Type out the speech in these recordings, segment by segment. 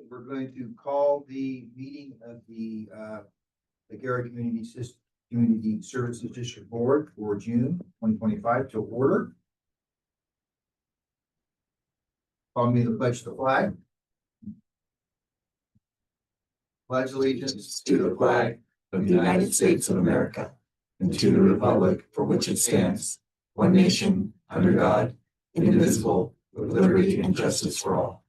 We're going to call the meeting of the Garrett Community Services District Board for June 2025 to order. Call me the pledge to the flag. Pledge allegiance to the flag of the United States of America and to the republic for which it stands, one nation, under God, indivisible, with liberty and justice for all.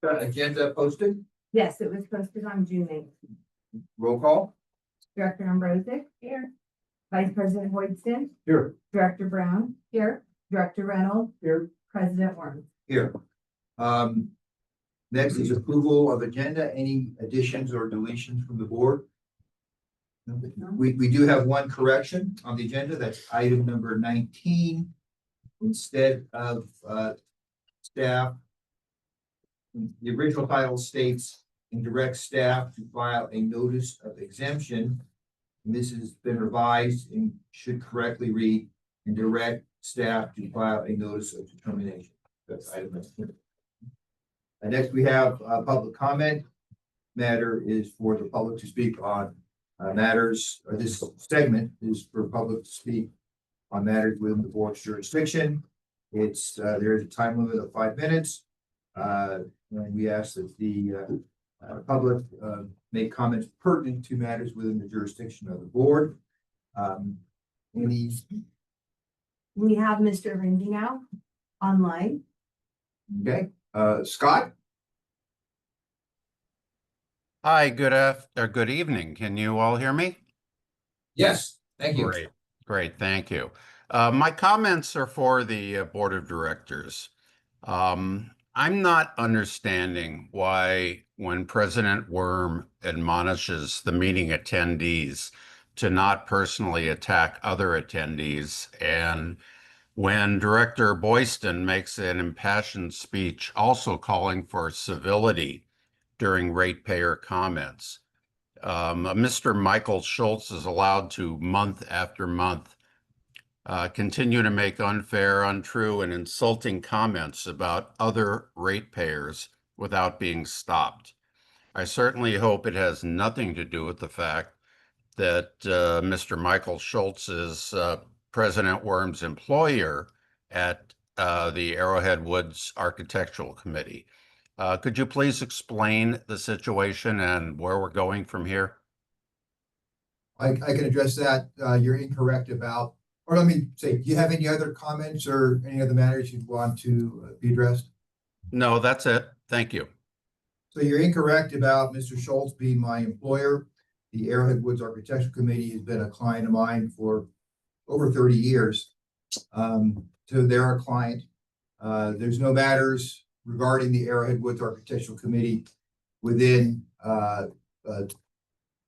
Agenda posted. Yes, it was posted on June 8th. Roll call. Director Ambrosic. Here. Vice President Hoytston. Here. Director Brown. Here. Director Reynolds. Here. President Worms. Here. Next is approval of agenda. Any additions or deletions from the board? We do have one correction on the agenda. That's item number 19. Instead of staff, the original title states and direct staff to file a notice of exemption. And this has been revised and should correctly read and direct staff to file a notice of determination. That's item 19. And next we have public comment. Matter is for the public to speak on matters, or this segment is for public to speak on matters within the board's jurisdiction. It's there is a time limit of 5 minutes. And we ask that the public make comments pertinent to matters within the jurisdiction of the board. We have Mr. Rindy now online. Okay, Scott. Hi, good evening. Can you all hear me? Yes, thank you. Great, thank you. My comments are for the board of directors. I'm not understanding why when President Worm admonishes the meeting attendees to not personally attack other attendees, and when Director Boyston makes an impassioned speech also calling for civility during ratepayer comments, Mr. Michael Schultz is allowed to, month after month, continue to make unfair, untrue, and insulting comments about other ratepayers without being stopped. I certainly hope it has nothing to do with the fact that Mr. Michael Schultz is President Worm's employer at the Arrowhead Woods Architectural Committee. Could you please explain the situation and where we're going from here? I can address that. You're incorrect about, or let me say, do you have any other comments or any other matters you'd want to be addressed? No, that's it. Thank you. So you're incorrect about Mr. Schultz being my employer. The Arrowhead Woods Architectural Committee has been a client of mine for over 30 years. So they're our client. There's no matters regarding the Arrowhead Woods Architectural Committee within the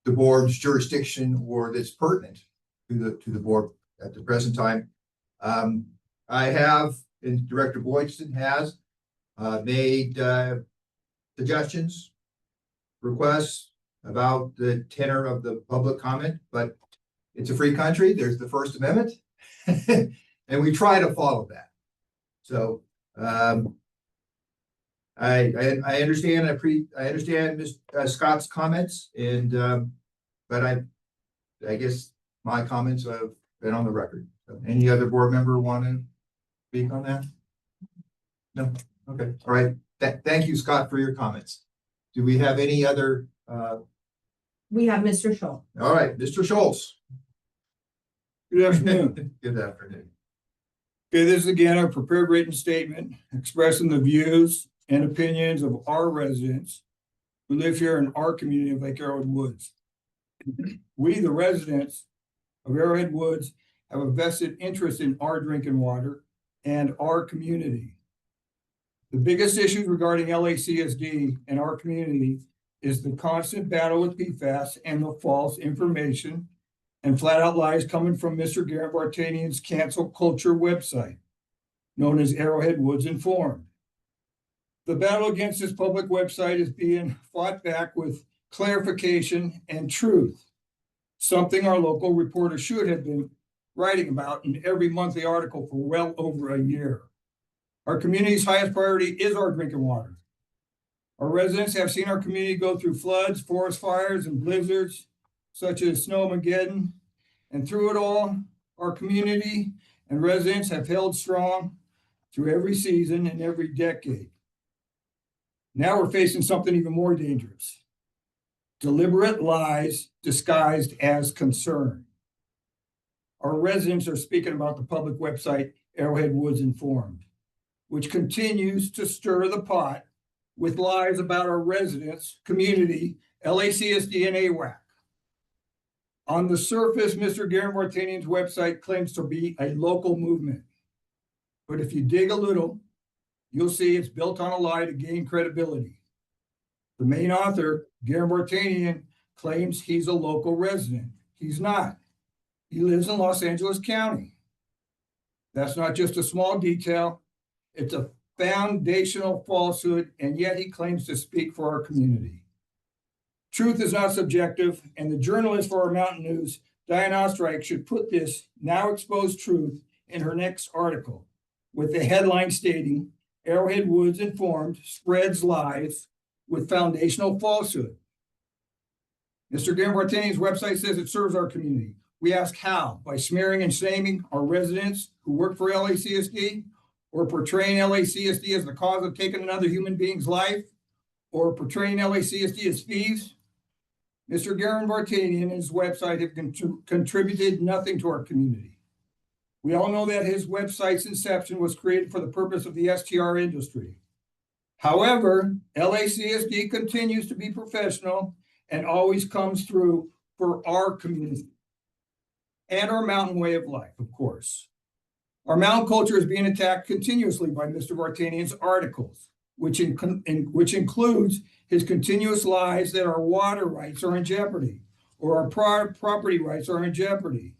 board's jurisdiction or that's pertinent to the board at the present time. I have, and Director Boyston has, made suggestions, requests about the tenor of the public comment, but it's a free country. There's the First Amendment, and we try to follow that. So I understand. I understand Ms. Scott's comments, and but I guess my comments have been on the record. So any other board member want to speak on that? No. Okay. All right. Thank you, Scott, for your comments. Do we have any other? We have Mr. Schultz. All right, Mr. Schultz. Good afternoon. Good afternoon. Okay, this is again our prepared written statement expressing the views and opinions of our residents who live here in our community of Lake Arrowhead Woods. We, the residents of Arrowhead Woods, have a vested interest in our drinking water and our community. The biggest issues regarding LACSD and our community is the constant battle with PFAS and the false information and flat out lies coming from Mr. Garrett Vartanian's cancel culture website, known as Arrowhead Woods Informed. The battle against this public website is being fought back with clarification and truth, something our local reporter should have been writing about in every monthly article for well over a year. Our community's highest priority is our drinking water. Our residents have seen our community go through floods, forest fires, and blizzards, such as Snowmageddon. And through it all, our community and residents have held strong through every season and every decade. Now we're facing something even more dangerous. Deliberate lies disguised as concern. Our residents are speaking about the public website, Arrowhead Woods Informed, which continues to stir the pot with lies about our residents, community, LACSD, and AWAC. On the surface, Mr. Garen Vartanian's website claims to be a local movement. But if you dig a little, you'll see it's built on a lie to gain credibility. The main author, Garen Vartanian, claims he's a local resident. He's not. He lives in Los Angeles County. That's not just a small detail. It's a foundational falsehood, and yet he claims to speak for our community. Truth is not subjective, and the journalist for our Mountain News, Diane Ostreich, should put this now exposed truth in her next article, with the headline stating, Arrowhead Woods Informed spreads lies with foundational falsehood. Mr. Garen Vartanian's website says it serves our community. We ask how? By smearing and shaming our residents who work for LACSD, or portraying LACSD as the cause of taking another human being's life, or portraying LACSD as thieves. Mr. Garen Vartanian and his website have contributed nothing to our community. We all know that his website's inception was created for the purpose of the STR industry. However, LACSD continues to be professional and always comes through for our community and our mountain way of life, of course. Our mountain culture is being attacked continuously by Mr. Vartanian's articles, which includes his continuous lies that our water rights are in jeopardy or our property rights are in jeopardy.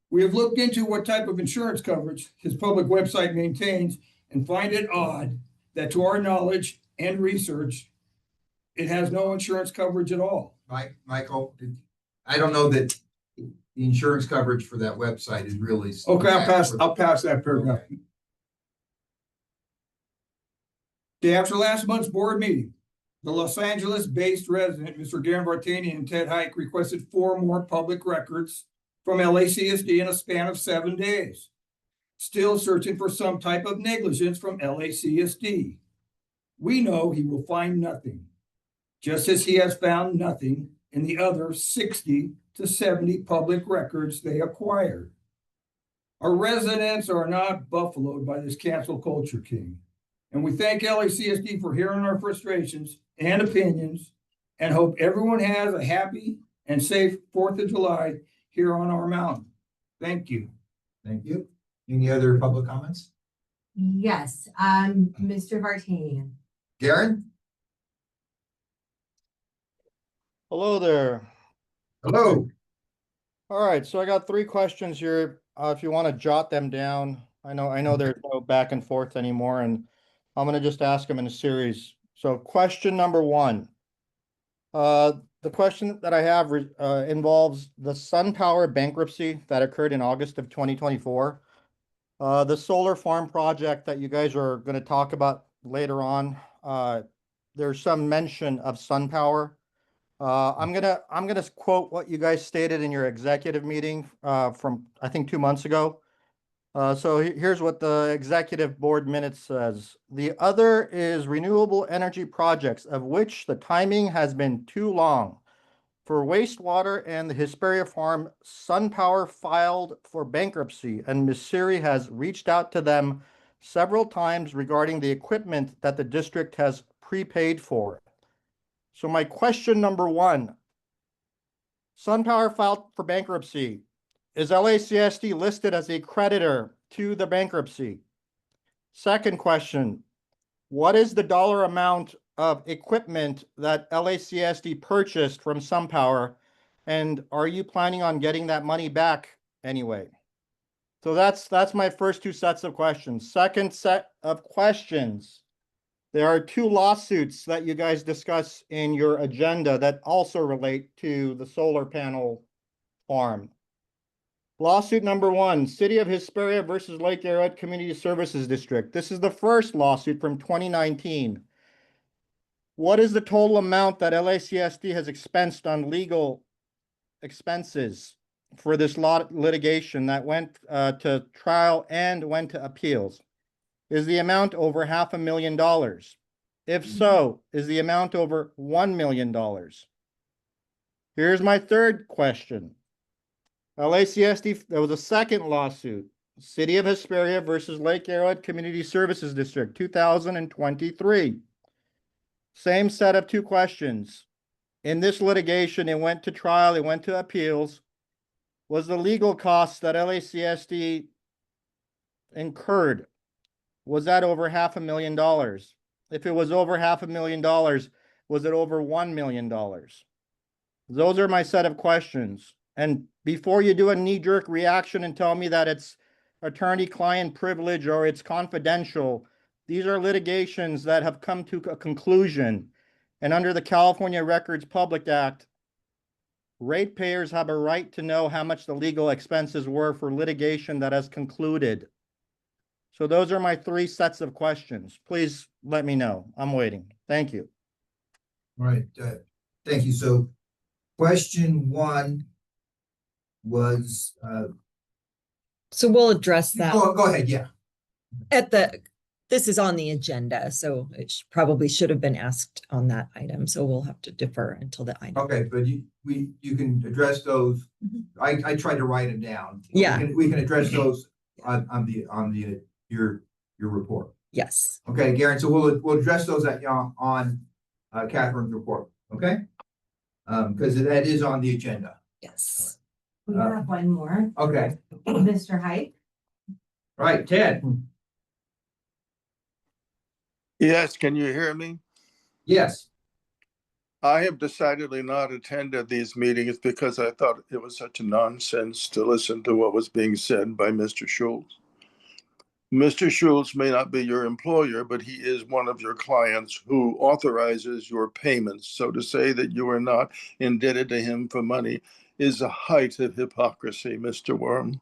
We have looked into what type of insurance coverage his public website maintains and find it odd that, to our knowledge and research, it has no insurance coverage at all. Michael, I don't know that the insurance coverage for that website is really. Okay, I'll pass that paragraph. Okay. Day after last month's board meeting, the Los Angeles-based resident, Mr. Garen Vartanian and Ted Hike, requested 4 more public records from LACSD in a span of 7 days, still searching for some type of negligence from LACSD. We know he will find nothing, just as he has found nothing in the other 60 to 70 public records they acquired. Our residents are not buffaloed by this cancel culture king, and we thank LACSD for hearing our frustrations and opinions, and hope everyone has a happy and safe 4th of July here on our mountain. Thank you. Thank you. Any other public comments? Yes, Mr. Vartanian. Garen? Hello there. Hello. All right, so I got 3 questions here. If you want to jot them down, I know there's no back and forth anymore, and I'm going to just ask them in a series. So question number 1. The question that I have involves the SunPower bankruptcy that occurred in August of 2024. The solar farm project that you guys are going to talk about later on, there's some mention of SunPower. I'm gonna quote what you guys stated in your executive meeting from I think 2 months ago. So here's what the executive board minutes says. The other is renewable energy projects, of which the timing has been too long. For wastewater and the Hesperia Farm, SunPower filed for bankruptcy, and Ms. Siri has reached out to them several times regarding the equipment that the district has prepaid for. So my question number 1, SunPower filed for bankruptcy. Is LACSD listed as a creditor to the bankruptcy? Second question, what is the dollar amount of equipment that LACSD purchased from SunPower, and are you planning on getting that money back anyway? So that's my first 2 sets of questions. Second set of questions. There are 2 lawsuits that you guys discuss in your agenda that also relate to the solar panel farm. Lawsuit number 1, City of Hesperia versus Lake Arrowhead Community Services District. This is the first lawsuit from 2019. What is the total amount that LACSD has expensed on legal expenses for this litigation that went to trial and went to appeals? Is the amount over $500,000? If so, is the amount over $1 million? Here's my third question. LACSD, there was a second lawsuit, City of Hesperia versus Lake Arrowhead Community Services District, 2023. Same set of 2 questions. In this litigation, it went to trial, it went to appeals. Was the legal costs that LACSD incurred, was that over $500,000? If it was over $500,000, was it over $1 million? Those are my set of questions. And before you do a knee-jerk reaction and tell me that it's attorney-client privilege or it's confidential, these are litigations that have come to a conclusion. And under the California Records Public Act, ratepayers have a right to know how much the legal expenses were for litigation that has concluded. So those are my 3 sets of questions. Please let me know. I'm waiting. Thank you. All right, thank you. So question 1 was, So we'll address that go ahead, yeah. this is on the agenda, so it probably should have been asked on that item. So we'll have to defer until the item. Okay, but you can address those. I tried to write them down. Yeah. We can address those on your report. Yes. Okay, Garen, so we'll address those on Catherine's report, okay? Because that is on the agenda. Yes. We have one more. Okay, Mr. Height. right, Ted. Yes, can you hear me? Yes. I have decidedly not attended these meetings because I thought it was such nonsense to listen to what was being said by Mr. Schultz. Mr. Schultz may not be your employer, but he is one of your clients who authorizes your payments. So to say that you are not indebted to him for money is a height of hypocrisy, Mr. Worm.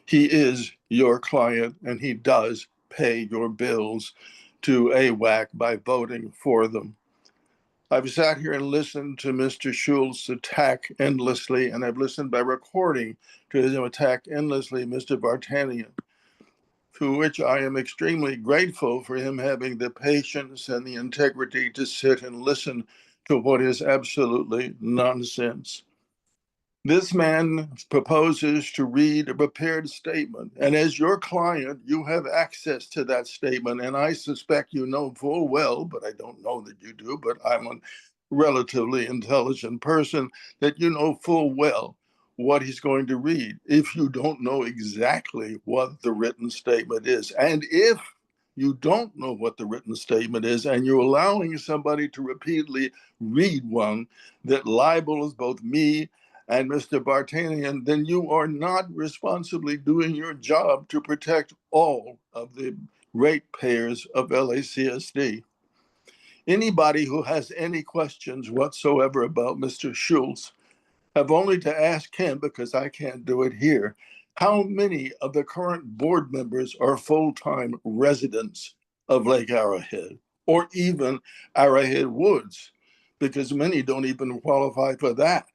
He is your client and he does pay your bills to AWAC by voting for them. I've sat here and listened to Mr. Schultz attack endlessly, and I've listened by recording to him attack endlessly Mr. Vartanian, to which I am extremely grateful for him having the patience and the integrity to sit and listen to what is absolutely nonsense. This man proposes to read a prepared statement, and as your client, you have access to that statement, and I suspect you know full well, but I don't know that you do, but I'm a relatively intelligent person, that you know full well what he's going to read if you don't know exactly what the written statement is. And if you don't know what the written statement is, and you're allowing somebody to repeatedly read one that libels both me and Mr. Vartanian, then you are not responsibly doing your job to protect all of the ratepayers of LACSD. Anybody who has any questions whatsoever about Mr. Schultz have only to ask him, because I can't do it here, how many of the current board members are full-time residents of Lake Arrowhead, or even Arrowhead Woods, because many don't even qualify for that.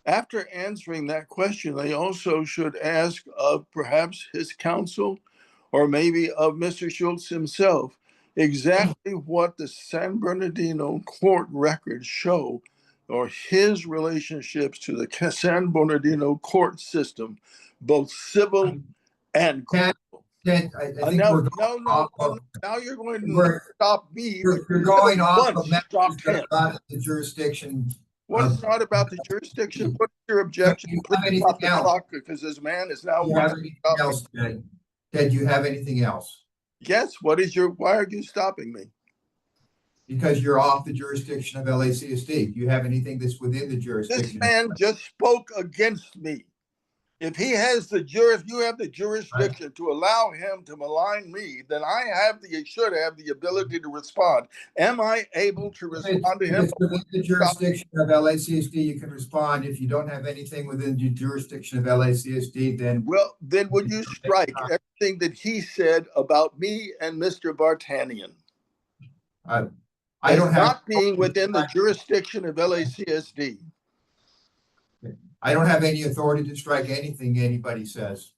After answering that question, they also should ask of perhaps his counsel, or maybe of Mr. Schultz himself, exactly what the San Bernardino court records show, or his relationships to the San Bernardino court system, both civil and criminal. Ted, I think Now, we're now you're going to we're- stop me. you're going off of Once stopped him. the jurisdiction. What's not about the jurisdiction? What's your objection? Do you have Please stop anything the else? clock, because this man is now. Do you have anything else, Ted? Ted, do you have anything else? Yes, why are you stopping me? Because you're off the jurisdiction of LACSD. Do you have anything that's within the This jurisdiction? man just spoke against me. If he has if you have the jurisdiction to allow him to malign me, then I should have the ability to respond. Am I able to respond to If him? it's within the jurisdiction of LACSD, you can respond. If you don't have anything within the jurisdiction of LACSD, then Well, then would you strike everything that he said about me and Mr. Bartanian I as don't have. not being within the jurisdiction of LACSD? I don't have any authority to strike anything anybody says.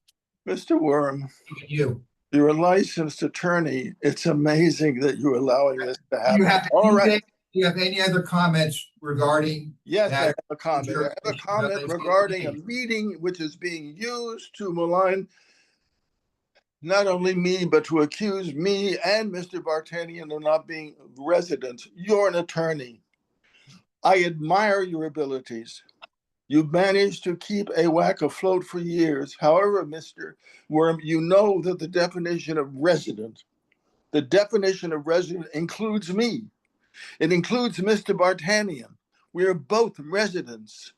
Mr. Worm, You. you're a licensed attorney. It's amazing that you're allowing this to You happen. have All right. anything, do you have any other comments regarding? Yes, I that have a comment. I have a jurisdiction comment of regarding a LACSD? meeting which is being used to malign not only me, but to accuse me and Mr. Bartanian of not being residents. You're an attorney. I admire your abilities. You've managed to keep AWAC afloat for years. However, Mr. Worm, you know that the definition of resident includes me. It includes Mr. Bartanian. We are both residents.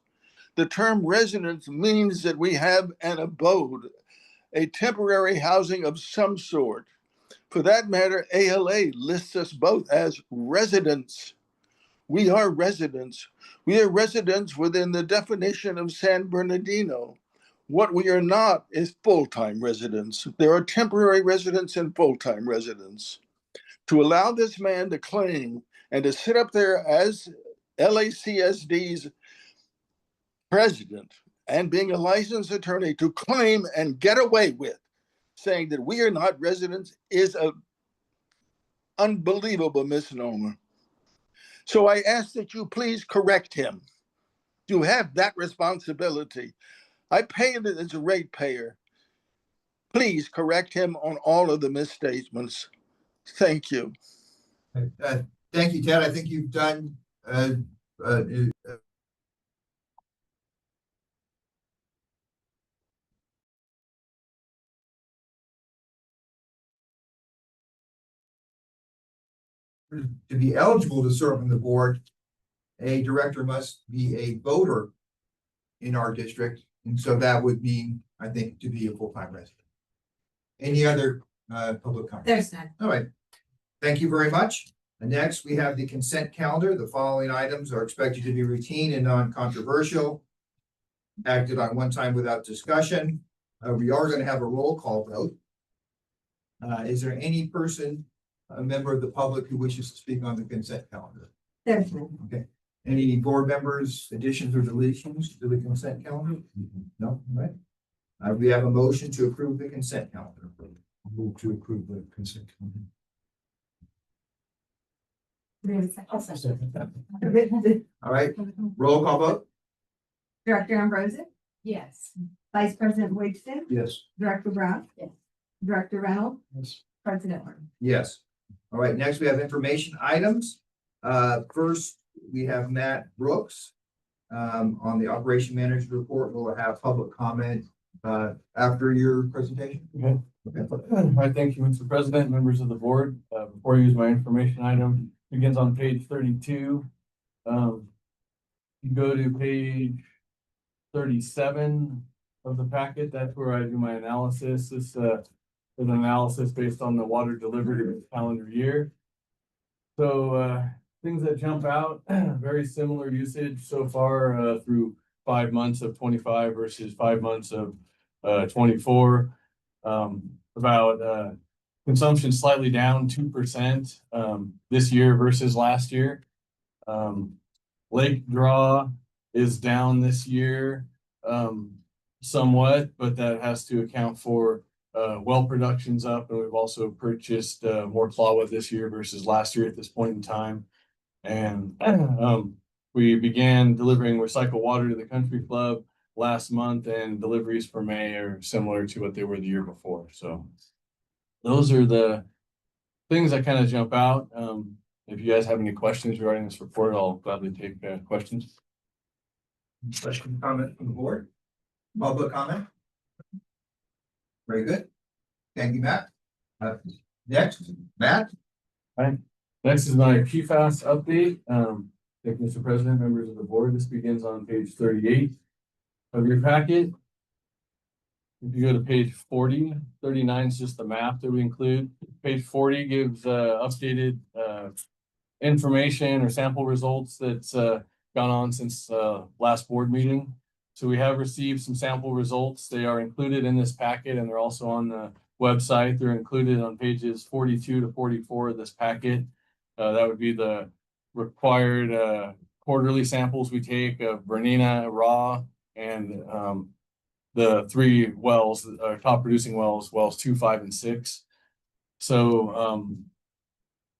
The term residence means that we have an abode, a temporary housing of some sort. For that matter, ALA lists us both as residents. We are residents. We are residents within the definition of San Bernardino. What we are not is full-time residents. There are temporary residents and full-time residents. To allow this man to claim and to sit up there as LACSD's president and being a licensed attorney to claim and get away with saying that we are not residents is an unbelievable misnomer. So I ask that you please correct him. You have that responsibility. I pay it as a ratepayer. Please correct him on all of the misstatements. Thank you. Thank you, Ted. I think you've done to be eligible to serve on the board, a director must be a voter in our district. And so that would mean, I think, to be a full-time resident. Any other public comment? There's none. All right. Thank you very much. And next, we have the consent calendar. The following items are expected to be routine and non-controversial, acted on one time without discussion. We are going to have a roll call vote. Is there any person, a member of the public, who wishes to speak on the consent calendar? There's none. Okay. Any board members, additions or deletions to the consent calendar? No, all right. We have a motion to approve the consent calendar. Move to approve the consent calendar. All right, roll call vote? Director Ambrosi? Yes. Vice President Waitzkin? Yes. Director Brown? Yes. Director Reynolds? Yes. President Warren? Yes. All right, next we have information items. First, we have Matt Brooks. On the operation manager report. We'll have public comment after your presentation. Okay. I thank you, Mr. President, members of the board. Before I use my information item, begins on page 32. You go to page 37 of the packet. That's where I do my analysis. This is an analysis based on the water delivery calendar year. So things that jump out, very similar usage so far through 5 months of 25 versus 5 months of 24. About consumption slightly down 2% this year versus last year. Lake draw is down this year somewhat, but that has to account for well production's up, and we've also purchased more clawwood this year versus last year at this point in time. And we began delivering recycled water to the country club last month, and deliveries for May are similar to what they were the year before. So those are the things that kind of jump out. If you guys have any questions regarding this report, I'll gladly take questions. Question, comment from the board? Public comment? Very good. Thank you, Matt. Next, Matt? Next is my PFAS update. Thank you, Mr. President, members of the board. This begins on page 38 of your packet. If you go to page 40, 39 is just the map that we include. Page 40 gives updated information or sample results that's gone on since last board meeting. So we have received some sample results. They are included in this packet and they're also on the website. They're included on pages 42 to 44 of this packet. That would be the required quarterly samples we take of Bernina raw and the 3 wells, top producing wells 2, 5, and 6. So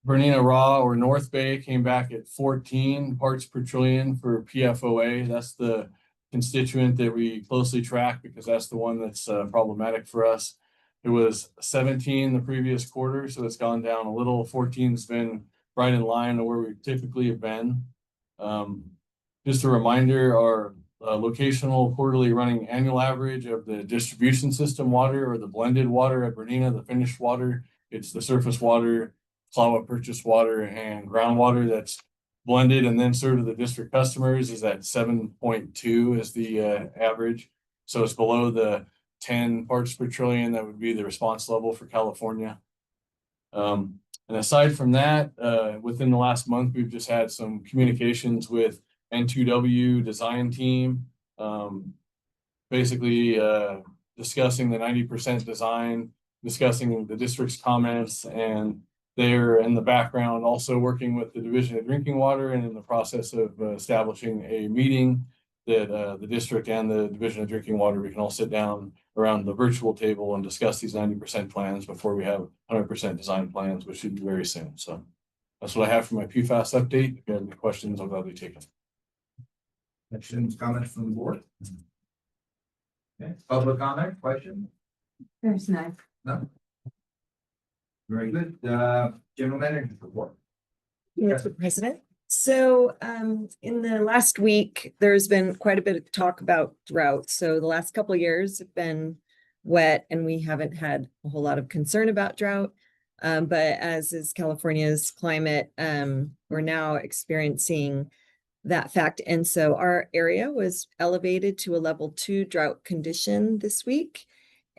Bernina raw or North Bay came back at 14 parts per trillion for PFOA. That's the constituent that we closely track because that's the one that's problematic for us. It was 17 the previous quarter, so it's gone down a little. 14's been right in line to where we typically have been. Just a reminder, our locational quarterly running annual average of the distribution system water or the blended water at Bernina, the finished water, it's the surface water, Clawa purchased water, and groundwater that's blended and then served to the district customers is at 7.2 is the average. So it's below the 10 parts per trillion that would be the response level for California. And aside from that, within the last month, we've just had some communications with N2W design team, basically discussing the 90% design, discussing the district's comments, and they're in the background also working with the Division of Drinking Water and in the process of establishing a meeting that the district and the Division of Drinking Water, we can all sit down around the virtual table and discuss these 90% plans before we have 100% design plans, which should be very soon. So that's what I have for my PFAS update. If you have any questions, I'll gladly take them. Questions, comments from the board? Okay, public comment, question? There's none. No? Very good. General manager's report. Mr. President. So in the last week, there's been quite a bit of talk about drought. So the last couple of years have been wet and we haven't had a whole lot of concern about drought. But as is California's climate, we're now experiencing that fact. And so our area was elevated to a level 2 drought condition this week.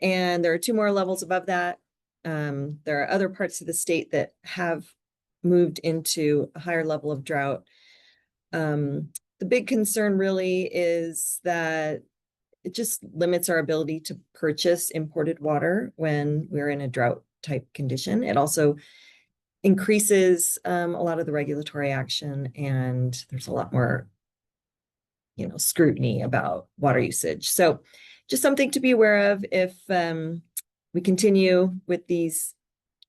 And there are 2 more levels above that. There are other parts of the state that have moved into a higher level of drought. The big concern really is that it just limits our ability to purchase imported water when we're in a drought type condition. It also increases a lot of the regulatory action, and there's a lot more, scrutiny about water usage. So just something to be aware of if we continue with these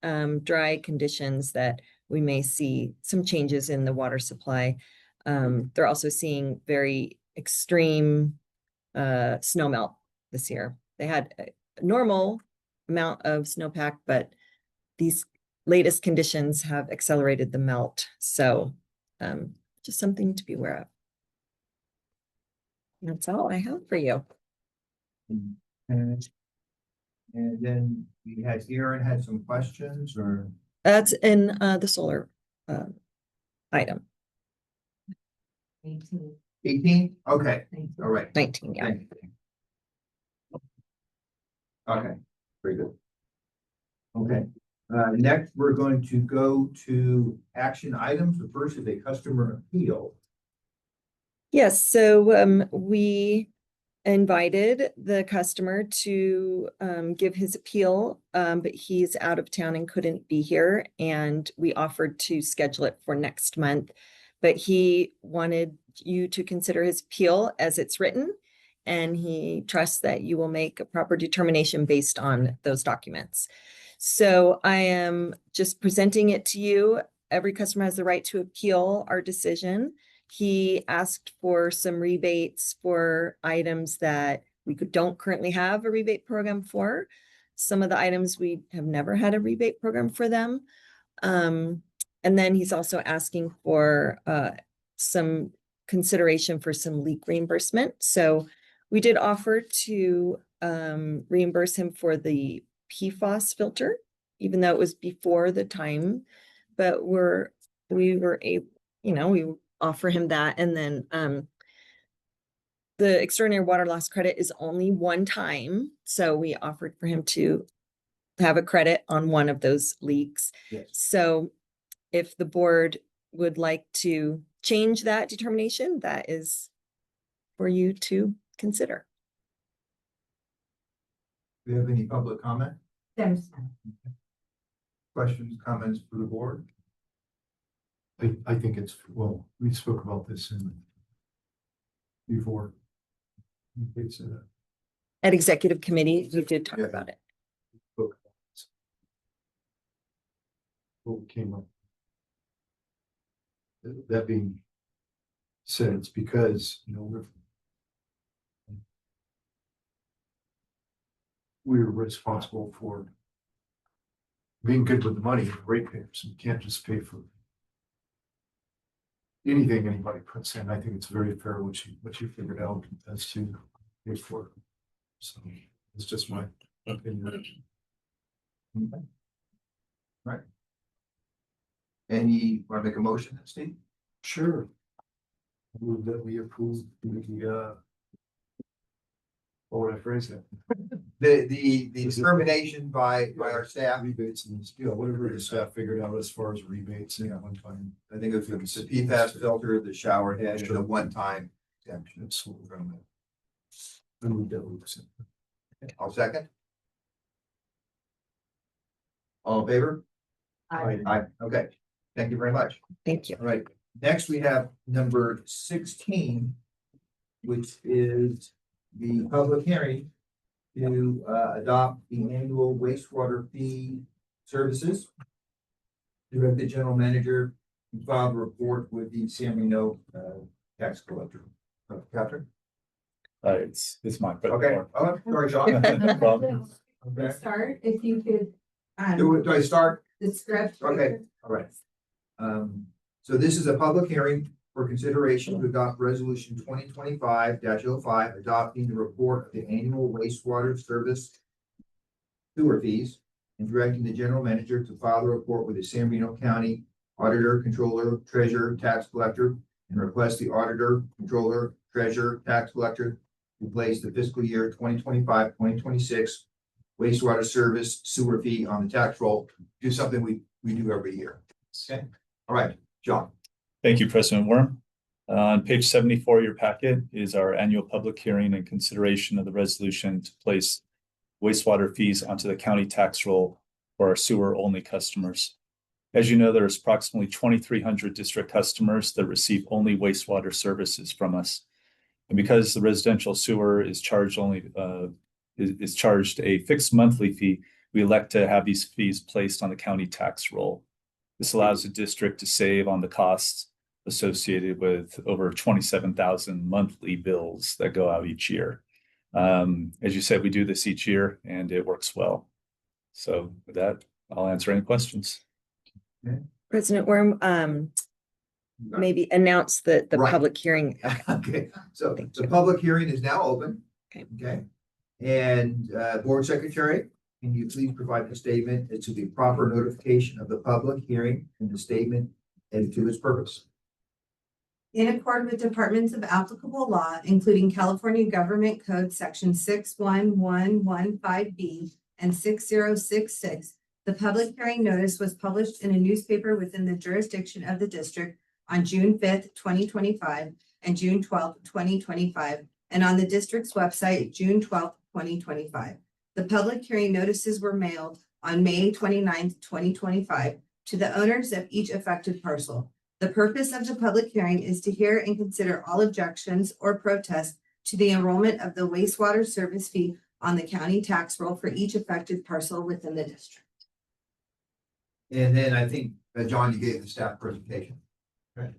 dry conditions, that we may see some changes in the water supply. They're also seeing very extreme snow melt this year. They had a normal amount of snowpack, but these latest conditions have accelerated the melt. So just something to be aware of. That's all I have for you. And then we had Aaron had some questions or? That's in the solar item. 18. 18? Okay, all right. 19, yeah. Thank you. Okay, very good. Okay, next we're going to go to action items. The first is a customer appeal. Yes, so we invited the customer to give his appeal, but he's out of town and couldn't be here. And we offered to schedule it for next month, but he wanted you to consider his appeal as it's written. And he trusts that you will make a proper determination based on those documents. So I am just presenting it to you. Every customer has the right to appeal our decision. He asked for some rebates for items that we don't currently have a rebate program for. Some of the items we have never had a rebate program for them. And then he's also asking for some consideration for some leak reimbursement. So we did offer to reimburse him for the PFAS filter, even though it was before the time, but we were able, we offer him that. And then the extraordinary water loss credit is only one time. So we offered for him to have a credit on one of those leaks. Yes. So if the board would like to change that determination, that is for you to consider. Do you have any public comment? There's Questions, comments for the board? I think it's, well, we spoke about this before. It's At executive committee, we did talk Yeah. about it. what came up. That being said, it's because, we're responsible for being good with the money, ratepayers. We can't just pay for anything anybody puts in. I think it's very fair what you figured out as to pay for it. So it's just my opinion. Right. Any, want to make a motion, Steve? Sure. I move that we approve the what would I phrase that? The determination by our staff, Rebates and, whatever the staff figured out as far as rebates and one time. I think it's the PFAS filter, the shower head, and the one-time exemption. That's what we're gonna. I move that we accept. I'll second. All in favor? Aye. Okay, thank you very much. Thank you. All right, next we have number 16, which is the public hearing to adopt the annual wastewater fee services. Direct the general manager to file a report with the San Marino tax collector. Catherine? It's mine. but- Okay, oh, sorry, John. No problem. Okay. Start, if you could. Do I start? The script. Okay, all right. So this is a public hearing for consideration to adopt resolution 2025-05, adopting the report of the annual wastewater service sewer fees and directing the general manager to file the report with the San Marino County auditor, controller, treasurer, tax collector, and request the auditor, controller, treasurer, tax collector to place the fiscal year 2025-2026 wastewater service sewer fee on the tax roll. Do something we do every year. Okay, all right, John. Thank you, President Worm. On page 74 of your packet is our annual public hearing and consideration of the resolution to place wastewater fees onto the county tax roll for our sewer-only customers. As you know, there's approximately 2,300 district customers that receive only wastewater services from us. And because the residential sewer is charged is charged a fixed monthly fee, we elect to have these fees placed on the county tax roll. This allows the district to save on the costs associated with over 27,000 monthly bills that go out each year. As you said, we do this each year and it works well. So with that, I'll answer any questions. President Worm, maybe announce the Right. public hearing. Okay, so Thank the you. public hearing is now open. Okay. Okay, and board secretary, can you please provide the statement as to the proper notification of the public hearing and the statement and to its purpose? In accord with departments of applicable law, including California Government Code Section 61115B and 6066, the public hearing notice was published in a newspaper within the jurisdiction of the district on June 5th, 2025 and June 12th, 2025, and on the district's website, June 12th, 2025. The public hearing notices were mailed on May 29th, 2025 to the owners of each affected parcel. The purpose of the public hearing is to hear and consider all objections or protests to the enrollment of the wastewater service fee on the county tax roll for each affected parcel within the district. And then I think, John, you gave the staff presentation. Okay.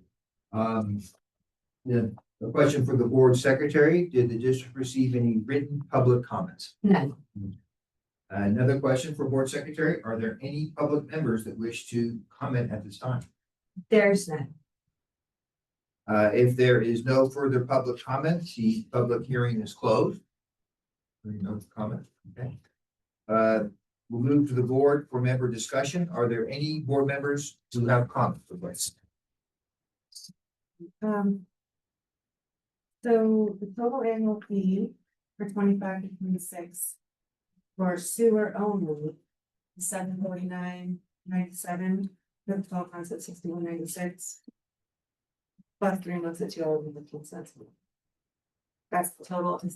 The question for the board secretary, did the district receive any written public comments? None. Another question for board secretary, are there any public members that wish to comment at this time? There's none. If there is no further public comment, the public hearing is closed. No comment, okay. We'll move to the board for member discussion. Are there any board members who have comments? So So the total annual fee for 25 to 26 for sewer only is $749.97. The total comes at $61.96. Plus 3 months at $2.15. That's the total. Is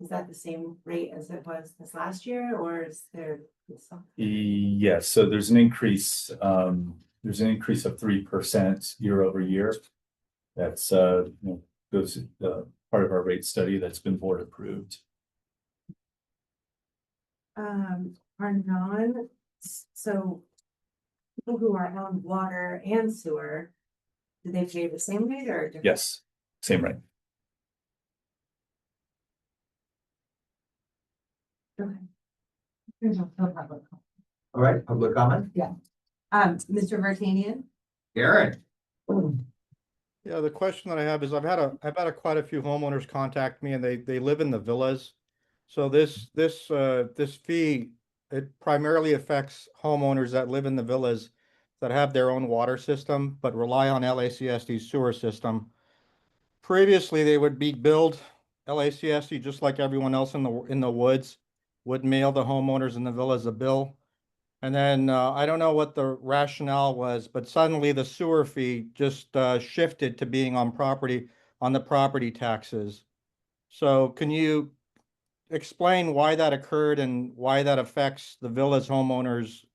that the same rate as it was this last year, or is there something? Yes, so there's an increase of 3% year over year. That's goes part of our rate study that's been board approved. So people who are on water and sewer, do they pay the same rate or different? Yes, same rate. Okay. There's no public. All right, public comment? Mr. Vartanian? Aaron? Yeah, the question that I have is I've had quite a few homeowners contact me and they live in the villas. So this fee, it primarily affects homeowners that live in the villas that have their own water system, but rely on LACSD's sewer system. Previously, they would be billed LACSD just like everyone else in the woods, would mail the homeowners in the villas a bill. And then I don't know what the rationale was, but suddenly the sewer fee just shifted to being on the property taxes. So can you explain why that occurred and why that affects the villas homeowners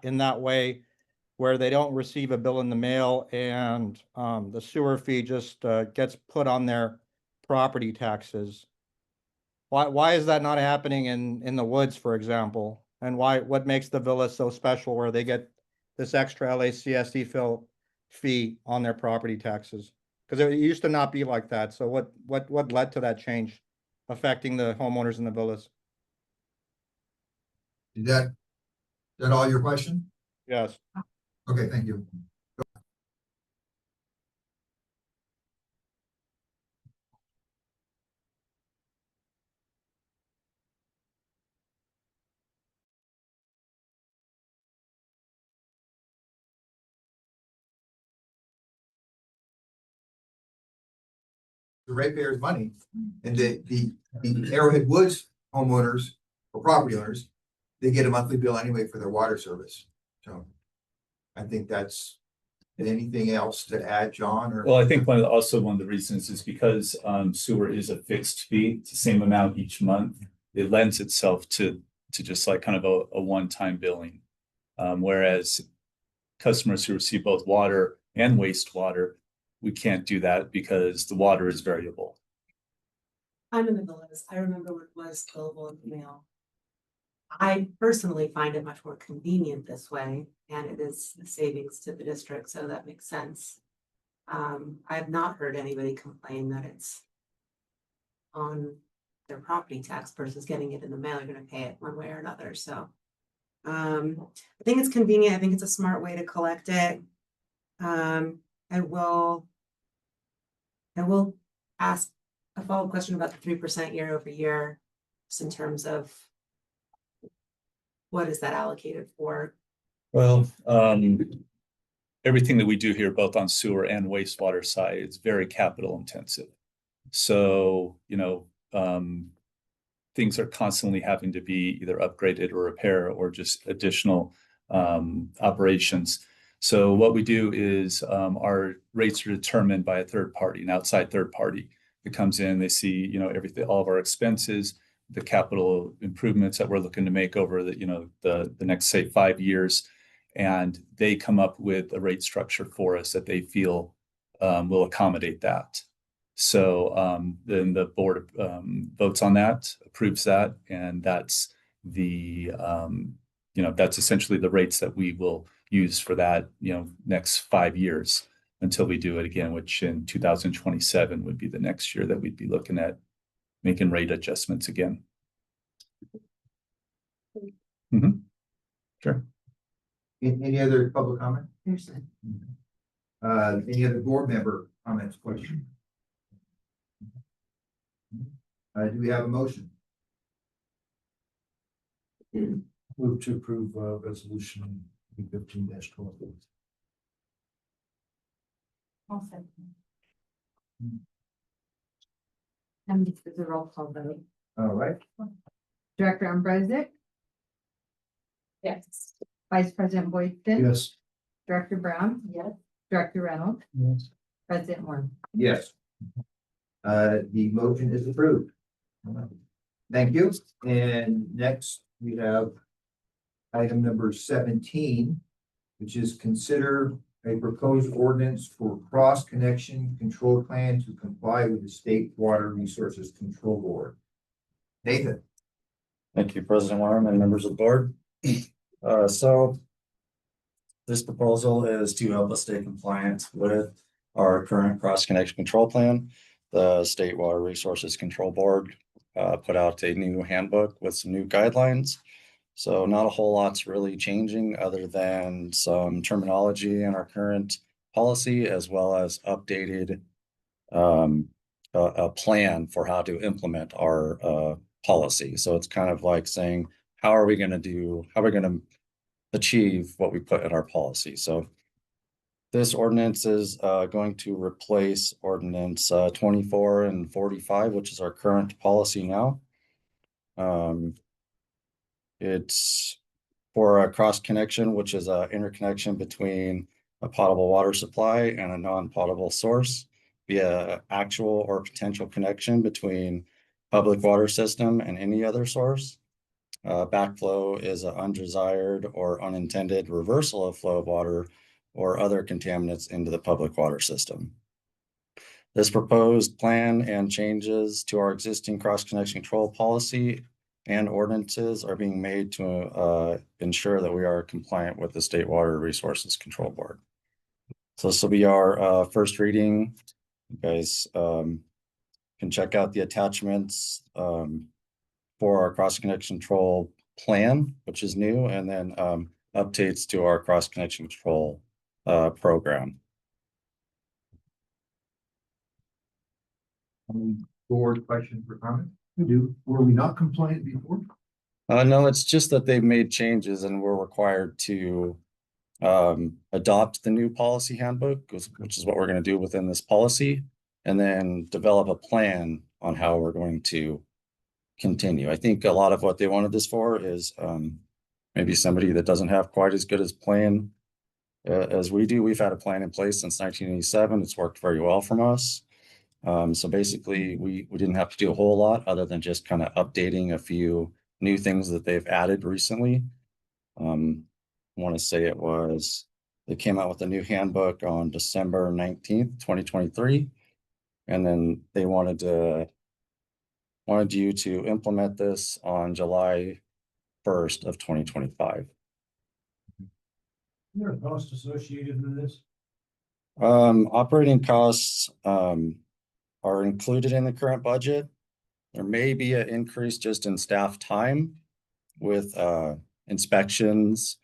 in that way, where they don't receive a bill in the mail and the sewer fee just gets put on their property taxes? Why is that not happening in the woods, for example? And what makes the villas so special where they get this extra LACSD fee on their property taxes? Because it used to not be like that. So what led to that change affecting the homeowners in the villas? Is that all your question? Yes. Okay, thank you. The ratepayers' money, and the Arrowhead Woods homeowners or property owners, they get a monthly bill anyway for their water service. So I think that's, and anything else to add, John, or? Well, I think one of the reasons is because sewer is a fixed fee, it's the same amount each month. It lends itself to just like kind of a one-time billing. Whereas customers who receive both water and wastewater, we can't do that because the water is variable. I'm in the villas. I remember what was billable in the mail. I personally find it much more convenient this way, and it is a savings to the district, so that makes sense. I have not heard anybody complain that it's on their property tax versus getting it in the mail. You're going to pay it one way or another. So I think it's convenient. I think it's a smart way to collect it. I will ask a follow-up question about the 3% year over year, just in terms of what is that allocated for? Well, everything that we do here, both on sewer and wastewater side, is very capital intensive. So, things are constantly having to be either upgraded or repaired or just additional operations. So what we do is our rates are determined by a third party, an outside third party that comes in. They see, everything, all of our expenses, the capital improvements that we're looking to make over the next, say, 5 years, and they come up with a rate structure for us that they feel will accommodate that. So then the board votes on that, approves that, and that's that's essentially the rates that we will use for that, next 5 years until we do it again, which in 2027 would be the next year that we'd be looking at making rate adjustments again. Mm-hmm. Sure. Any other public comment? Any other board member comments, questions? Do we have a motion? Move to approve resolution 15-12. And this is a roll call vote. All right. Director Ambrosi, Yes. Vice President Boydston. Yes. Director Brown. Yes. Director Reynolds. Yes. President Warren. Yes. The motion is approved. Thank you. And next we have item number 17, which is consider a proposed ordinance for cross-connection control plan to comply with the State Water Resources Control Board. Nathan. Thank you, President Warren and members of the board. So this proposal is to help us stay compliant with our current cross-connection control plan. The State Water Resources Control Board put out a new handbook with some new guidelines. So not a whole lot's really changing other than some terminology in our current policy, as well as updated a plan for how to implement our policy. So it's kind of like saying, how are we going to achieve what we put in our policy? So this ordinance is going to replace ordinance 24 and 45, which is our current policy now. It's for a cross connection, which is an interconnection between a potable water supply and a non-potable source via actual or potential connection between public water system and any other source. Backflow is an undesired or unintended reversal of flow of water or other contaminants into the public water system. This proposed plan and changes to our existing cross-connection control policy and ordinances are being made to ensure that we are compliant with the State Water Resources Control Board. So this will be our first reading. You guys can check out the attachments for our cross-connection control plan, which is new, and then updates to our cross-connection control program. Board question for comment? Were we not compliant before? No, it's just that they've made changes and we're required to adopt the new policy handbook, which is what we're going to do within this policy, and then develop a plan on how we're going to continue. I think a lot of what they wanted this for is maybe somebody that doesn't have quite as good as plan as we do. We've had a plan in place since 1987. It's worked very well from us. So basically we didn't have to do a whole lot other than just kind of updating a few new things that they've added recently. I want to say they came out with a new handbook on December 19th, 2023. And then they wanted you to implement this on July 1st of 2025. Is there a cost associated with this? Operating costs are included in the current budget. There may be an increase just in staff time with inspections.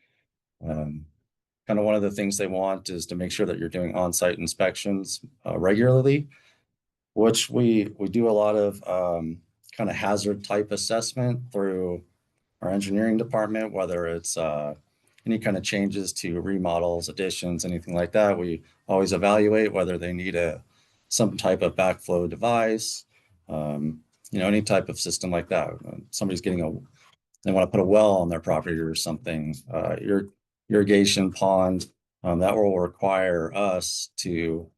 Kind of one of the things they want is to make sure that you're doing on-site inspections regularly, which we do a lot of kind of hazard type assessment through our engineering department, whether it's any kind of changes to remodels, additions, anything like that. We always evaluate whether they need some type of backflow device, any type of system like that. Somebody's they want to put a well on their property or something, irrigation pond, that will require us to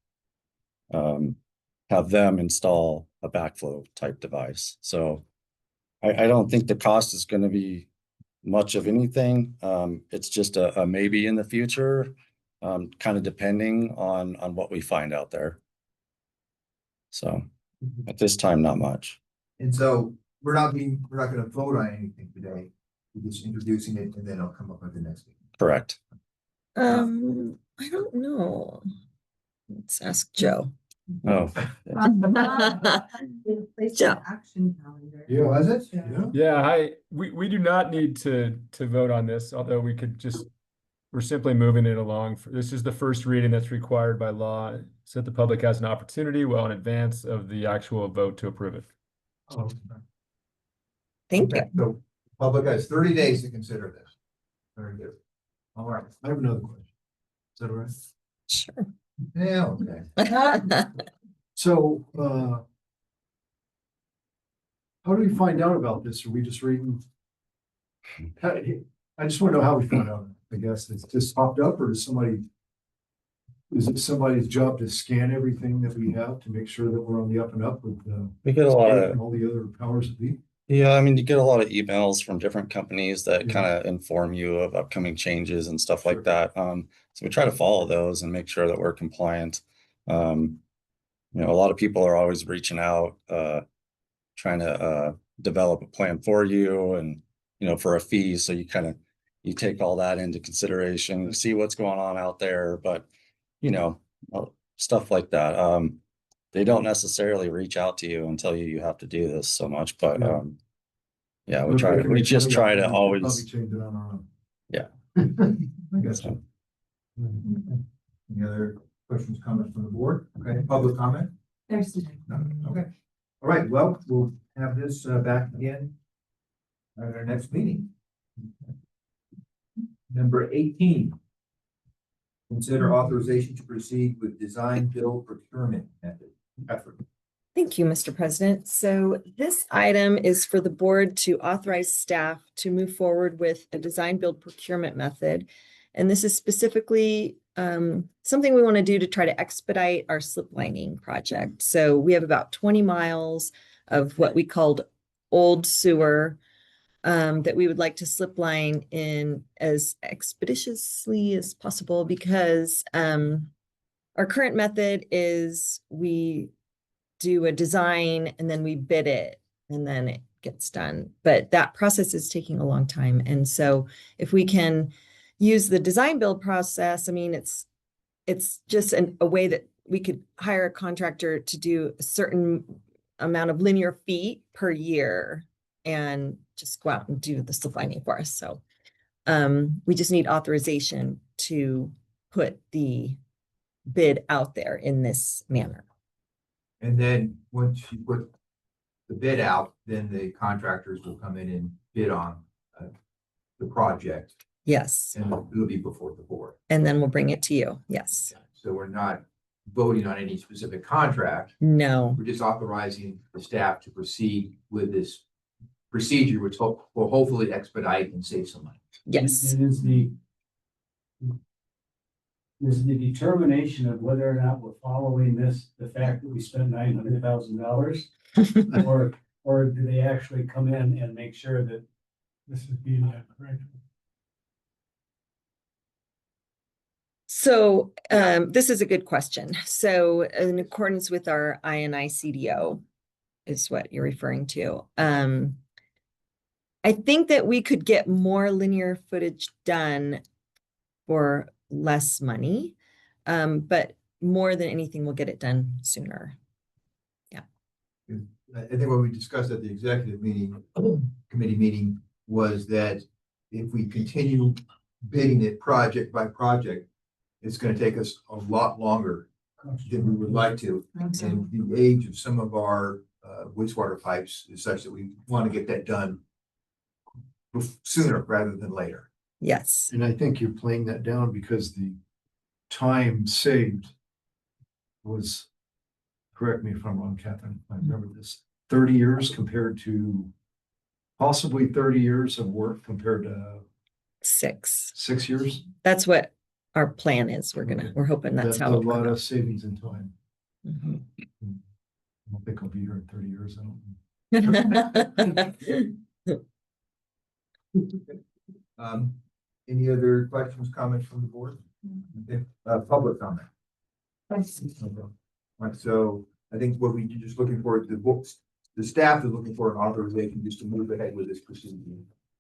have them install a backflow type device. So I don't think the cost is going to be much of anything. It's just a maybe in the future, kind of depending on what we find out there. So at this time, not much. And so we're not going to vote on anything today. We're just introducing it and then I'll come up with the next thing. Correct. I don't know. Let's ask Joe. Oh, Joe. Action calendar. Yeah, was it? Yeah, we do not need to vote on this, although we're simply moving it along. This is the first reading that's required by law, so that the public has an opportunity well in advance of the actual vote to approve it. Oh, Thank you. So public has 30 days to consider this. Very good. All right. I have another question. Is that all right? Sure. Yeah, okay. So, How do we find out about this? Are we just reading? I just want to know how we found out. I guess it's just popped up, or is it somebody's job to scan everything that we have to make sure that we're on the up and up with We get a lot of, all the other powers that be? yeah, I mean, you get a lot of emails from different companies that kind of inform you of upcoming changes and stuff like that. So we try to follow those and make sure that we're compliant. You know, a lot of people are always reaching out, trying to develop a plan for you and, you know, for a fee. So you take all that into consideration, see what's going on out there, but, you know, stuff like that. They don't necessarily reach out to you and tell you you have to do this so much, but yeah, we just try to always. Probably change it on our own. Yeah. I guess so. Any other questions, comments from the board? Okay, public comment? There's None? Okay. All right, well, we'll have this back again at our next meeting. Number 18. Consider authorization to proceed with design build procurement method effort. Thank you, Mr. President. So this item is for the board to authorize staff to move forward with a design build procurement method. And this is specifically something we want to do to try to expedite our slip lining project. So we have about 20 miles of what we called old sewer that we would like to slip line in as expeditiously as possible, because our current method is we do a design and then we bid it and then it gets done. But that process is taking a long time. And so if we can use the design build process, I mean, it's just a way that we could hire a contractor to do a certain amount of linear feet per year and just go out and do the slip lining for us. So we just need authorization to put the bid out there in this manner. And then once you put the bid out, then the contractors will come in and bid on the project. Yes. And it'll be before the board. And then we'll bring it to you. Yes. So we're not voting on any specific contract. No. We're just authorizing the staff to proceed with this procedure, which will hopefully expedite and save some money. Yes. And is the determination of whether or not we're following this, the fact that we spent $900,000? Or do they actually come in and make sure that this is being done correctly? So this is a good question. So in accordance with our INI CDO is what you're referring to. I think that we could get more linear footage done for less money, but more than anything, we'll get it done sooner. Yeah. I think what we discussed at the executive meeting, committee meeting, was that if we continue bidding it project by project, it's going to take us a lot longer than we would like to. And the age of some of our wastewater pipes is such that we want to get that done sooner rather than later. Yes. And I think you're playing that down because the time saved was, correct me if I'm wrong, Catherine, I remember this, 30 years compared to possibly 30 years of work compared to 6 years. That's what our plan is. We're hoping that's how a it'll lot work of out. savings in time. Mhm. I don't think I'll be here in 30 years. I don't. Any other questions, comments from the board? Okay. Public comment. Right, so I think what we just looking for, the staff is looking for an authorization just to move ahead with this procedure.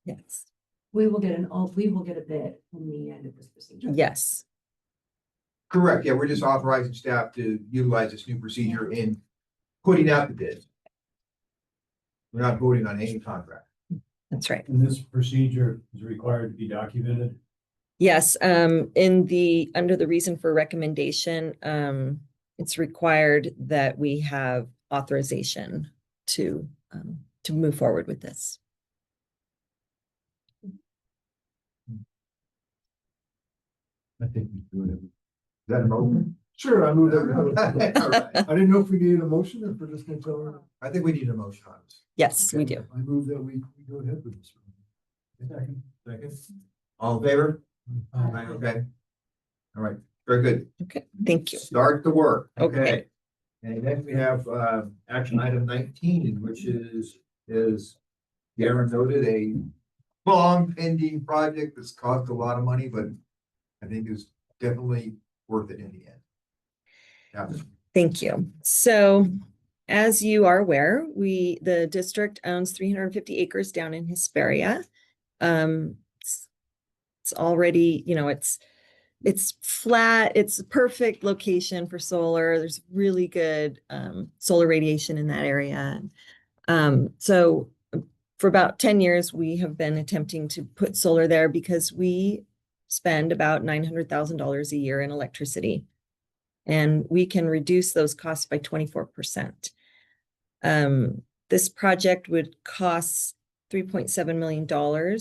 Yes. We will get a bid in the end of this procedure. Yes. Correct, yeah, we're just authorizing staff to utilize this new procedure in putting out the bid. We're not voting on any contract. That's right. And this procedure is required to be documented? Yes, under the reason for recommendation, it's required that we have authorization to move forward with this. I think we do it. Is that a motion? Sure, I moved All right. I didn't know if we needed a motion or if we're just gonna tell her. I think we need a motion on this. Yes, we do. I move that we go ahead with this. Second. All in favor? Aye, okay. All right, very good. Okay, thank you. Start the work. Okay. And then we have action item 19, which is Darren noted, a long pending project that's cost a lot of money, but I think is definitely worth it in the end. Yeah. Thank you. So as you are aware, the district owns 350 acres down in Hesperia. It's already, it's flat, it's a perfect location for solar. There's really good solar radiation in that area. So for about 10 years, we have been attempting to put solar there because we spend about $900,000 a year in electricity. And we can reduce those costs by 24%. This project would cost $3.7 million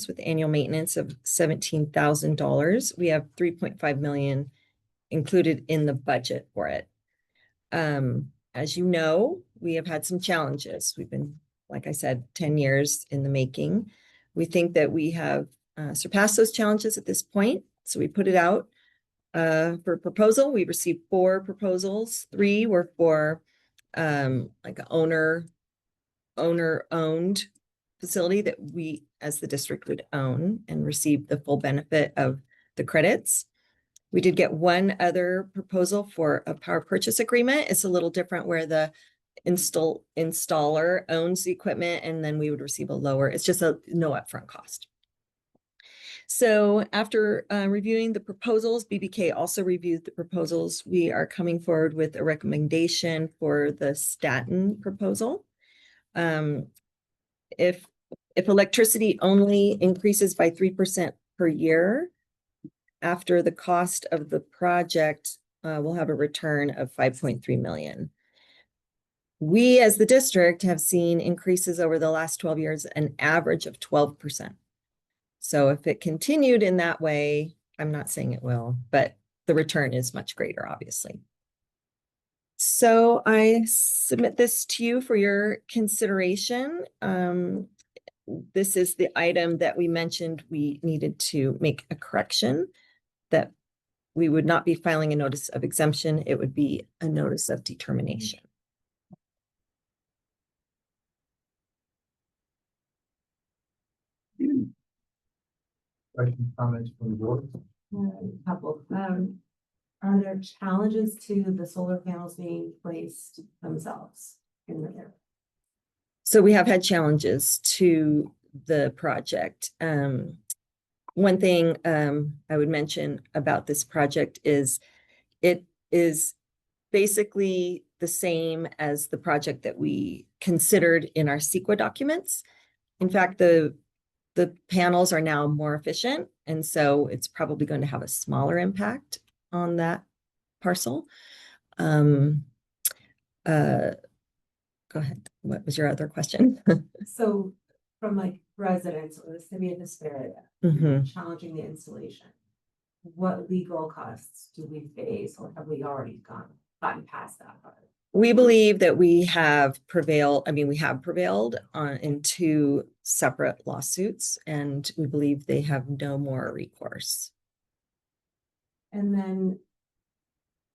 with annual maintenance of $17,000. We have $3.5 million included in the budget for it. As you know, we have had some challenges. We've been, like I said, 10 years in the making. We think that we have surpassed those challenges at this point. So we put it out for proposal. We received 4 proposals. 3 were for like an owner-owned facility that we as the district would own and receive the full benefit of the credits. We did get 1 other proposal for a power purchase agreement. It's a little different where the installer owns the equipment and then we would receive a lower, it's just no upfront cost. So after reviewing the proposals, BBK also reviewed the proposals. We are coming forward with a recommendation for the Staten proposal. If electricity only increases by 3% per year, after the cost of the project, we'll have a return of $5.3 million. We as the district have seen increases over the last 12 years, an average of 12%. So if it continued in that way, I'm not saying it will, but the return is much greater, obviously. So I submit this to you for your consideration. This is the item that we mentioned we needed to make a correction, that we would not be filing a notice of exemption. It would be a notice of determination. Questions, comments from the board? Couple. Are there challenges to the solar panels being placed themselves in the area? So we have had challenges to the project. One thing I would mention about this project is it is basically the same as the project that we considered in our CEQA documents. In fact, the panels are now more efficient, and so it's probably going to have a smaller impact on that parcel. Go ahead. What was your other question? So from like residents or the city of Hesperia, challenging the installation, what legal costs do we face, or have we already gotten past that part? We believe that we have prevailed. I mean, we have prevailed in 2 separate lawsuits, and we believe they have no more recourse. And then,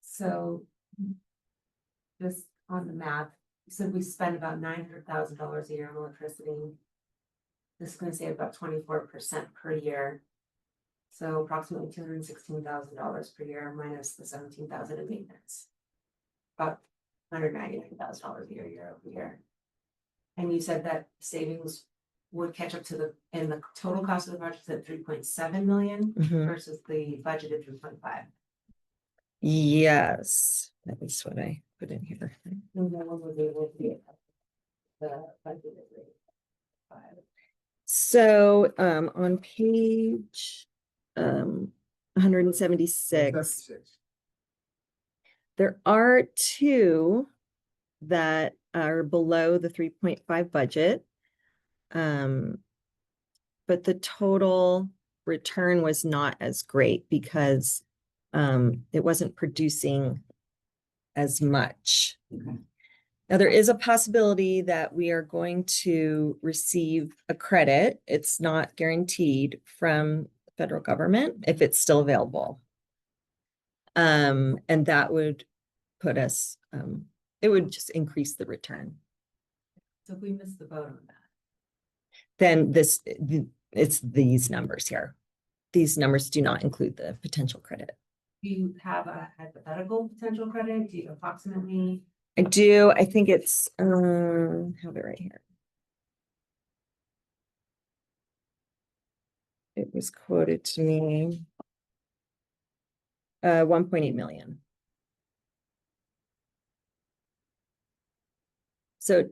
so just on the math, you said we spend about $900,000 a year on electricity. This is going to save about 24% per year. So approximately $216,000 per year minus the $17,000 in maintenance. About $199,000 a year over year. And you said that savings would catch up to and the total cost of the project is at $3.7 million versus the budgeted 3.5. Yes, that is what I put in here. And then one would be able to be the budgeted rate. 5. So on page 176, there are 2 that are below the 3.5 budget. But the total return was not as great because it wasn't producing as much. Now, there is a possibility that we are going to receive a credit. It's not guaranteed from the federal government if it's still available. And that would put us, it would just increase the return. So if we miss the vote on that, Then it's these numbers here. These numbers do not include the potential credit. do you have a hypothetical potential credit? Do you approximately? I do, I think it's, have it right here. It was quoted to me. 1.8 million. So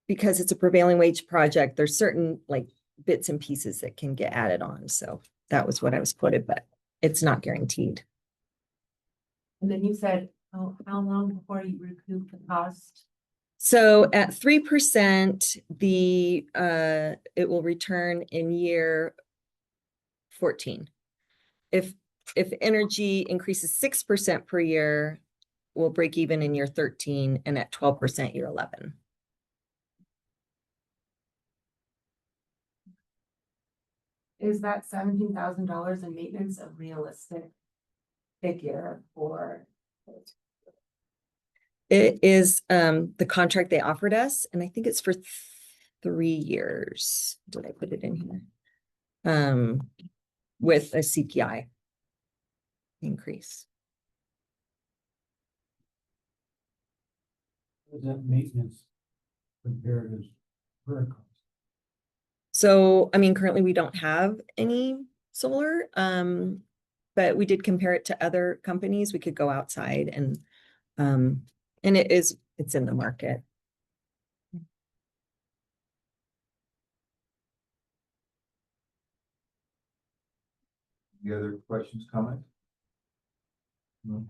because it's a prevailing wage project, there's certain like bits and pieces that can get added on. So that was what I was quoted, but it's not guaranteed. And then you said, oh, how long before you recoup the cost? So at 3%, it will return in year 14. If energy increases 6% per year, we'll break even in year 13, and at 12% year 11. Is that $17,000 in maintenance a realistic figure for? It is the contract they offered us, and I think it's for 3 years. Did I put it in here? With a CPI increase. Is that maintenance compared as current cost? So, I mean, currently we don't have any solar, but we did compare it to other companies. We could go outside and it's in the market. Any other questions, comments? No.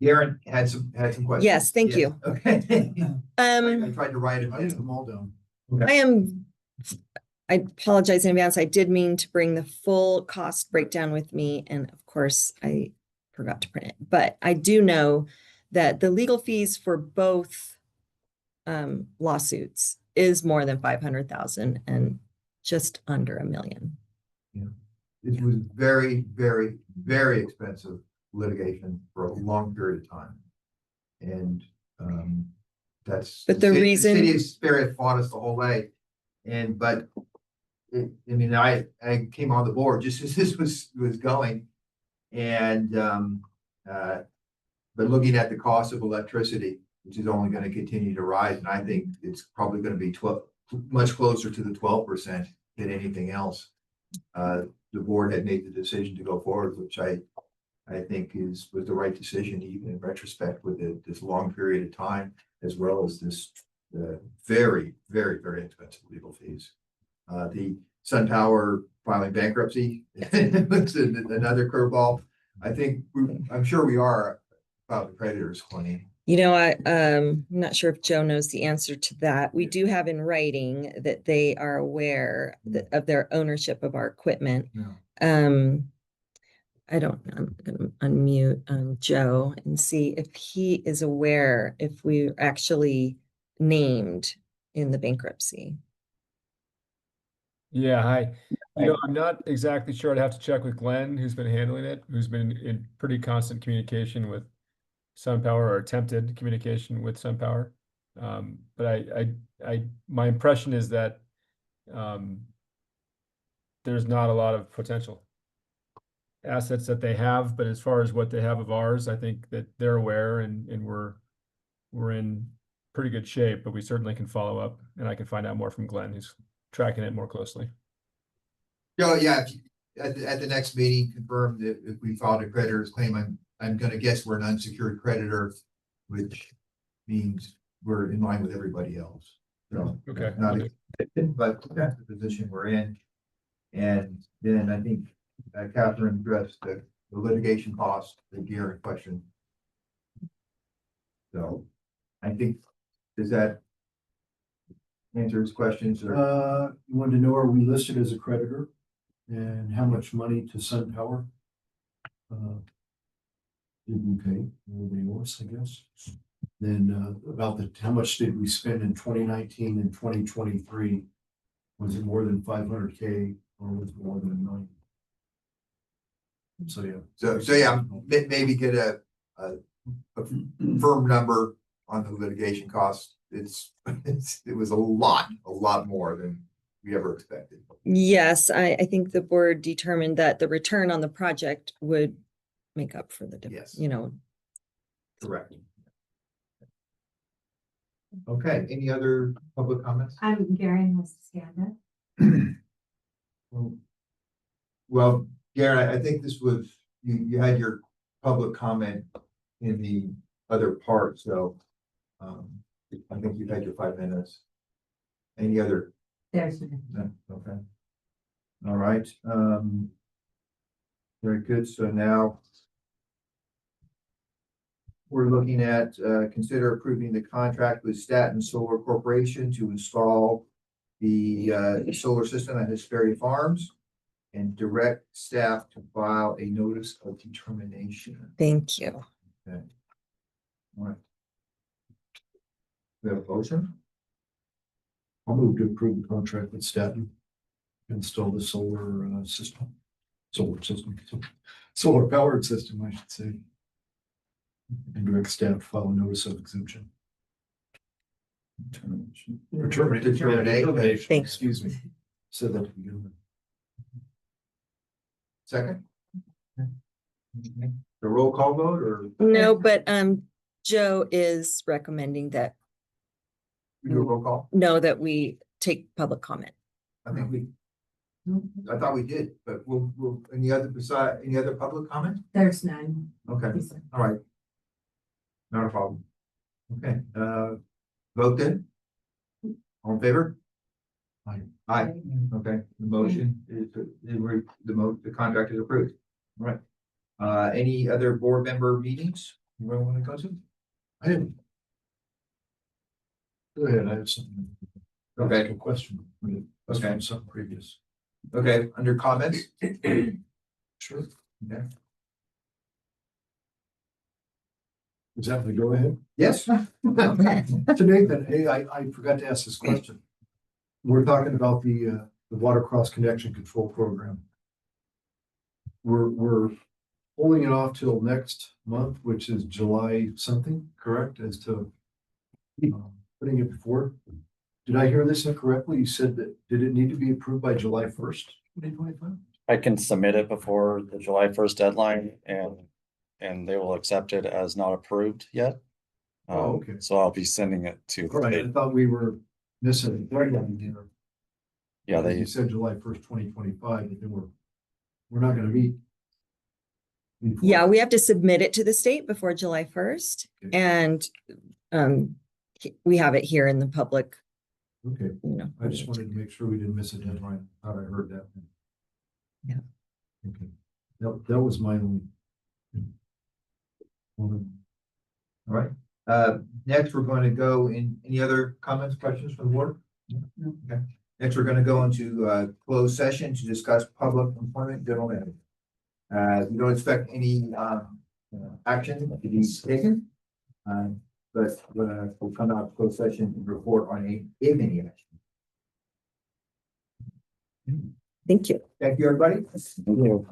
Garen had some questions. Yes, thank you. Okay. I tried to write it. I have them all down. I apologize in advance. I did mean to bring the full cost breakdown with me, and of course I forgot to print it. But I do know that the legal fees for both lawsuits is more than 500,000 and just under $1 million. Yeah. It was very, very, very expensive litigation for a long period of time. And that's But the reason city of Spirit fought us the whole way. I came on the board just as this was going, and but looking at the cost of electricity, which is only going to continue to rise, and I think it's probably going to be much closer to the 12% than anything else. The board had made the decision to go forward, which I think was the right decision, even in retrospect, with this long period of time, as well as this very, very, very expensive legal fees. The SunPower filing bankruptcy was another curveball. I'm sure we are about the creditors claim. You know, I'm not sure if Joe knows the answer to that. We do have in writing that they are aware of their ownership of our equipment. Yeah. I'm going to unmute Joe and see if he is aware if we're actually named in the bankruptcy. Yeah, hi. I'm not exactly sure. I'd have to check with Glenn, who's been handling it, who's been in pretty constant communication with SunPower, or attempted communication with SunPower. But my impression is that there's not a lot of potential assets that they have, but as far as what they have of ours, I think that they're aware, and we're in pretty good shape, but we certainly can follow up, and I can find out more from Glenn, who's tracking it more closely. Joe, yeah, at the next meeting, confirm that if we filed a creditor's claim, I'm going to guess we're an unsecured creditor, which means we're in line with everybody else. So, Okay. But that's the position we're in. And then I think Catherine addressed the litigation cost, the gear in question. So I think, does that answer his questions? Or You wanted to know, are we listed as a creditor? And how much money to SunPower? Did we pay? Nobody else, I guess. Then about how much did we spend in 2019 and 2023? Was it more than 500K or was it more than $1 million? So, yeah. So yeah, maybe get a firm number on the litigation costs. It was a lot more than we ever expected. Yes, I think the board determined that the return on the project would make up for the difference, Yes. you know. Correct. Okay, any other public comments? Garen has his hand up. Well, Garen, I think this was, you had your public comment in the other part, so I think you've had your 5 minutes. Any other? There's. No? Okay. All right. Very good. So now we're looking at consider approving the contract with Staten Solar Corporation to install the solar system at Hesperia Farms and direct staff to file a notice of determination. Thank you. Okay. All right. We have a motion? I'll move to approve the contract with Staten. Install the solar system. Solar powered system, I should say. And direct staff to file a notice of exemption. Determination. Thanks. Excuse me. Said that to begin with. Second? The roll call vote or? No, but Joe is recommending that, We do a roll call? no, that we take public comment. I think I thought we did, but we'll, any other public comment? There's none. Okay, all right. Not a problem. Okay, vote then. All in favor? Aye. Aye, okay, the motion is, the contract is approved. All right. Any other board member meetings you want to go to? I didn't. Go ahead, I have something. Okay. A question. Okay. From something previous. Okay, under comments? Sure. Okay. Is that the go ahead? Yes. To Nathan, hey, I forgot to ask this question. We're talking about the water cross connection control program. We're holding it off till next month, which is July something, correct? As to putting it before. Did I hear this incorrectly? You said that, did it need to be approved by July 1st, 2025? I can submit it before the July 1st deadline and they will accept it as not approved yet. Oh, okay. So I'll be sending it to. All right, I thought we were missing the deadline here. Yeah, You said July 1st, 2025, but then we're not gonna meet. before. Yeah, we have to submit it to the state before July 1st. Okay. And we have it here in the public, Okay, you know. I just wanted to make sure we didn't miss a deadline. Thought I heard that. Yeah. Okay, that was my only. All right, next we're going to go in, any other comments, questions from the board? No. Okay, next we're going to go into closed session to discuss public employment general matters. We don't expect any action to be taken. But we'll come out of closed session and report on if any action. Thank you. Thank you, everybody. Thank you.